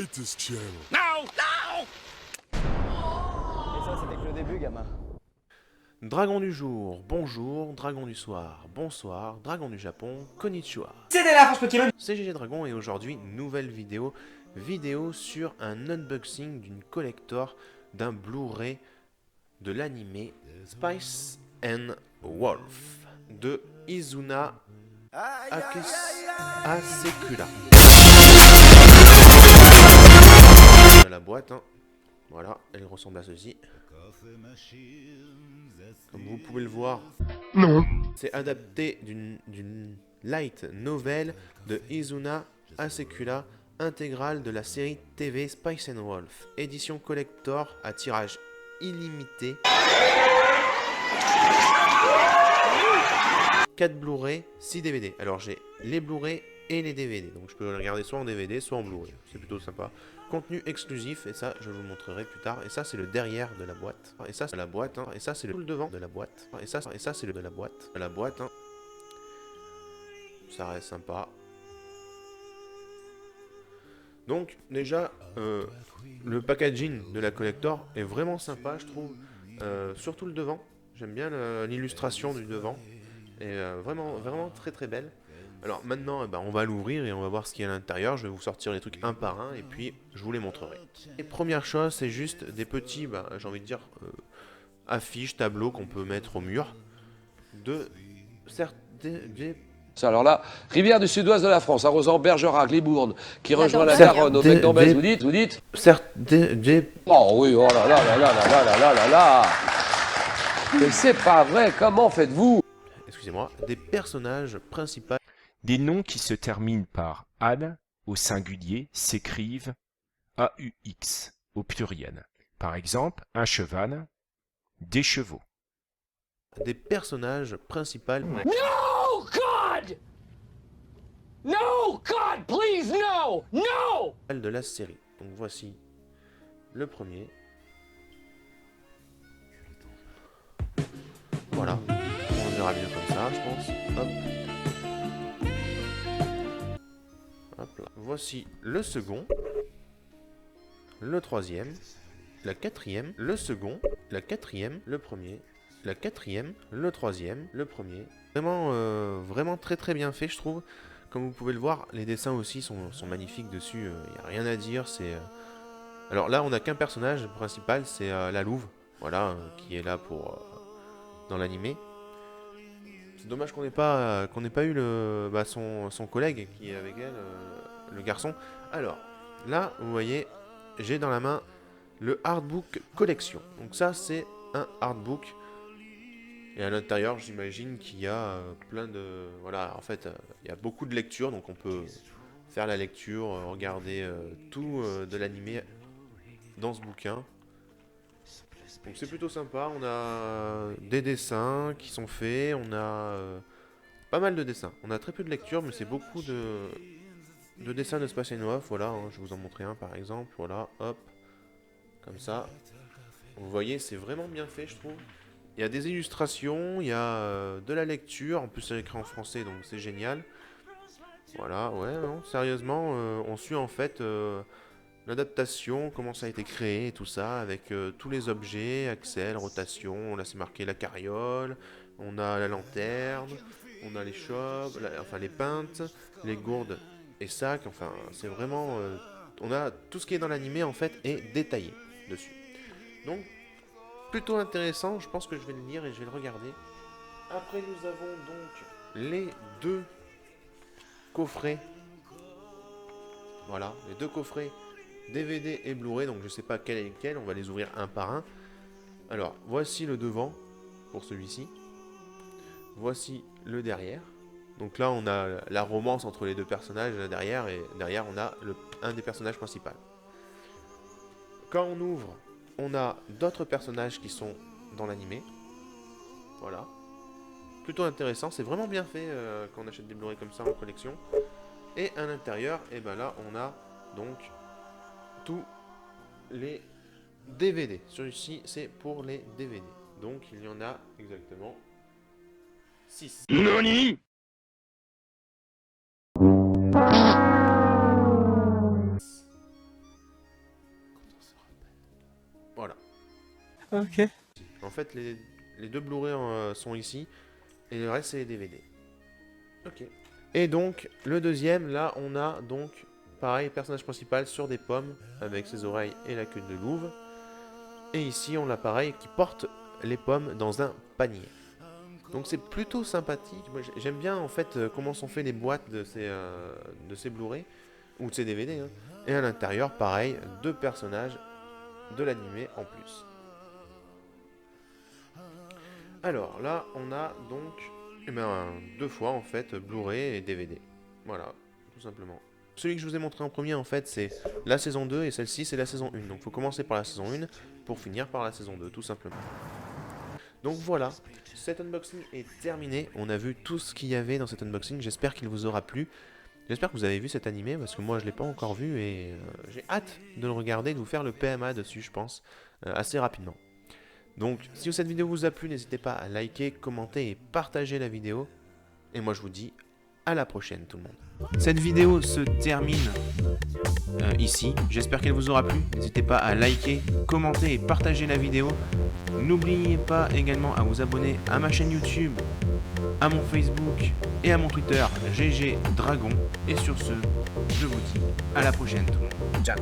hate this channel. No! No! Et ça, c'était que le début, gamin. Dragon du jour, bonjour, dragon du soir, bonsoir, dragon du Japon, konnichiwa. C'était la France Pokémon. C'est GG Dragon et aujourd'hui, nouvelle vidéo sur un unboxing d'une collector d'un Blu-ray de l'anime Spice and Wolf de Izuna Asekula. La boîte, hein. Voilà, elle ressemble à ceci. Comme vous pouvez le voir, c'est adapté d'une light novel de Izuna Asekula, intégrale de la série TV Spice and Wolf, édition collector à tirage illimité. 4 Blu-ray, 6 DVD. Alors j'ai les Blu-ray et les DVD, donc je peux les regarder soit en DVD, soit en Blu-ray. C'est plutôt sympa. Contenu exclusif, et ça je vous le montrerai plus tard. Et ça c'est le derrière de la boîte. Et ça c'est la boîte, hein. Et ça c'est le devant de la boîte. Et ça c'est le de la boîte. La boîte, hein. Ça reste sympa. Donc déjà, le packaging de la collector est vraiment sympa, je trouve. Surtout le devant. J'aime bien l'illustration du devant. Et vraiment très très belle. Alors maintenant, on va l'ouvrir et on va voir ce qu'il y a à l'intérieur. Je vais vous sortir les trucs un par un et puis je vous les montrerai. Et première chose, c'est juste des petits, j'ai envie de dire, affiches, tableaux qu'on peut mettre au mur. Alors là, rivière du sud-ouest de la France, arrosant Bergerac, Libourne, qui rejoint la Garonne au bec d'Ambès, vous dites Oh oui, oh là là là là là là là là là. Mais c'est pas vrai, comment faites-vous? Excusez-moi, des personnages principaux. Des noms qui se terminent par Anne au singulier s'écrivent AUX au pluriel. Par exemple, un cheval, des chevaux. Des personnages principaux. No, God! No, God, please, no! No! De la série. Donc voici le premier. Voilà. On verra mieux comme ça, je pense. Hop. Hop là. Voici le second. Le troisième. La quatrième. Le second. La quatrième. Le premier. La quatrième. Le troisième. Le premier. Vraiment très très bien fait, je trouve. Comme vous pouvez le voir, les dessins aussi sont magnifiques dessus. Il n'y a rien à dire. Alors là, on n'a qu'un personnage principal, c'est la louve. Voilà, qui est là pour... dans l'animé. C'est dommage qu'on n'ait pas eu son collègue qui est avec elle, le garçon. Alors, là, vous voyez, j'ai dans la main le Artbook Collection. Donc ça, c'est un artbook. Et à l'intérieur, j'imagine qu'il y a plein de... Voilà, en fait, il y a beaucoup de lectures. Donc on peut faire la lecture, regarder tout de l'animé dans ce bouquin. Donc c'est plutôt sympa, on a des dessins qui sont faits, on a pas mal de dessins. On a très peu de lecture, mais c'est beaucoup de dessins de Spice and Wolf. Voilà, hein, je vais vous en montrer un par exemple. Voilà, hop, comme ça. Vous voyez, c'est vraiment bien fait, je trouve. Il y a des illustrations, il y a de la lecture. En plus, c'est écrit en français, donc c'est génial. Voilà, ouais, non, sérieusement, on suit en fait... l'adaptation, comment ça a été créé et tout ça, avec tous les objets, Axel, rotation, là c'est marqué la carriole, on a la lanterne, on a les chopes, enfin les pintes, les gourdes et sacs, enfin c'est vraiment... on a tout ce qui est dans l'animé en fait est détaillé dessus. Donc plutôt intéressant, je pense que je vais le lire et je vais le regarder. Après nous avons donc les deux coffrets. Voilà, les deux coffrets DVD et Blu-ray, donc je sais pas quel est lequel, on va les ouvrir un par un. Alors, voici le devant, pour celui-ci. Voici le derrière. Donc là, on a la romance entre les deux personnages derrière, et derrière, on a un des personnages principaux. Quand on ouvre, on a d'autres personnages qui sont dans l'animé. Voilà. Plutôt intéressant, c'est vraiment bien fait quand on achète des Blu-ray comme ça en collection. Et à l'intérieur, et ben là, on a donc... tous les DVD. Celui-ci, c'est pour les DVD. Donc, il y en a exactement 6. NANI? Ok. En fait, les deux Blu-ray sont ici, et le reste, c'est les DVD. Ok. Et donc, le deuxième, là, on a donc, pareil, personnage principal sur des pommes, avec ses oreilles et la queue de louve. Et ici, on l'a pareil, qui porte les pommes dans un panier. Donc c'est plutôt sympathique. Moi, j'aime bien, en fait, comment sont fait les boîtes de ces Blu-ray, ou de ces DVD, hein. Et à l'intérieur, pareil, deux personnages de l'animé en plus. Alors là, on a donc deux fois en fait Blu-ray et DVD. Voilà, tout simplement. Celui que je vous ai montré en premier en fait, c'est la saison 2 et celle-ci c'est la saison 1. Donc il faut commencer par la saison 1 pour finir par la saison 2, tout simplement. Donc voilà, cet unboxing est terminé. On a vu tout ce qu'il y avait dans cet unboxing. J'espère qu'il vous aura plu. J'espère que vous avez vu cet animé parce que moi je ne l'ai pas encore vu et j'ai hâte de le regarder, de vous faire le PMA dessus, je pense, assez rapidement. Donc, si cette vidéo vous a plu, n'hésitez pas à liker, commenter et partager la vidéo. Et moi, je vous dis à la prochaine, tout le monde. Cette vidéo se termine ici. J'espère qu'elle vous aura plu. N'hésitez pas à liker, commenter et partager la vidéo. N'oubliez pas également à vous abonner à ma chaîne YouTube, à mon Facebook et à mon Twitter, GG Dragon. Et sur ce, je vous dis à la prochaine, tout le monde. Ciao.